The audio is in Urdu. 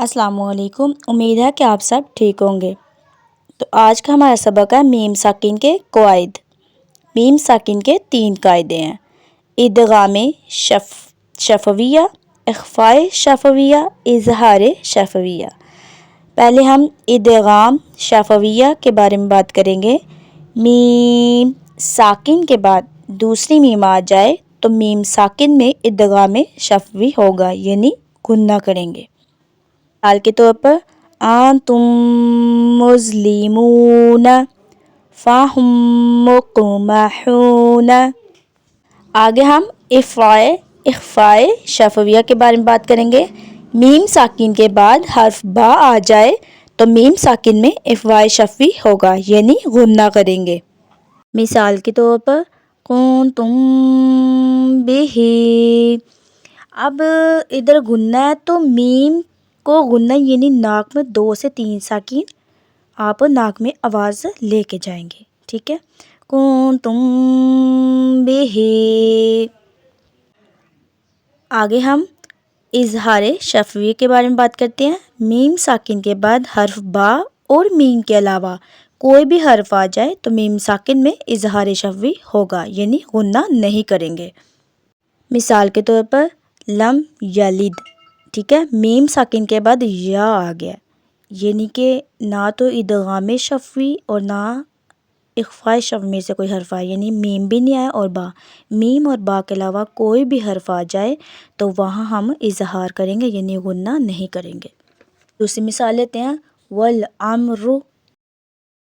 السلام علیکم، امید ہے کہ آپ سب ٹھیک ہوں گے۔ تو آج کا ہمارا سبق ہے میم ساکن کے قواعد۔ میم ساکن کے 3 قاعدے ہیں: ادغام شفویہ، اخفاء شفویہ، اظہار شفویہ۔ پہلے ہم ادغام شفویہ کے بارے میں بات کریں گے۔ میم ساکن کے بعد دوسری میم آ جائے تو میم ساکن میں ادغام شفوی ہوگا، یعنی غنہ کریں گے۔ مثال کے طور پر انتم مظلمون فہم مقمحون۔ آگے ہم اخفاء شفویہ کے بارے میں بات کریں گے۔ میم ساکن کے بعد حرف با آ جائے تو میم ساکن میں اخفاء شفوی ہوگا، یعنی غنہ کریں گے۔ مثال کے طور پر کنتم بہ، اب ادھر غنہ ہے تو میم کو غنہ یعنی ناک میں 2 سے 3 ساکن آپ ناک میں آواز لے کے جائیں گے، ٹھیک ہے۔ کنتم بہ۔ آگے ہم اظہار شفوی کے بارے میں بات کرتے ہیں۔ میم ساکن کے بعد حرف با اور میم کے علاوہ کوئی بھی حرف آ جائے تو میم ساکن میں اظہار شفوی ہوگا، یعنی غنہ نہیں کریں گے۔ مثال کے طور پر لم یلد، ٹھیک ہے، میم ساکن کے بعد یا آ گیا، یعنی کہ نہ تو ادغام شفوی اور نہ اخفاء شفوی میں سے کوئی حرف آئے، یعنی میم بھی نہیں آیا اور با۔ میم اور با کے علاوہ کوئی بھی حرف آ جائے تو وہاں ہم اظہار کریں گے، یعنی غنہ نہیں کریں گے۔ دوسری مثال لیتے ہیں والامر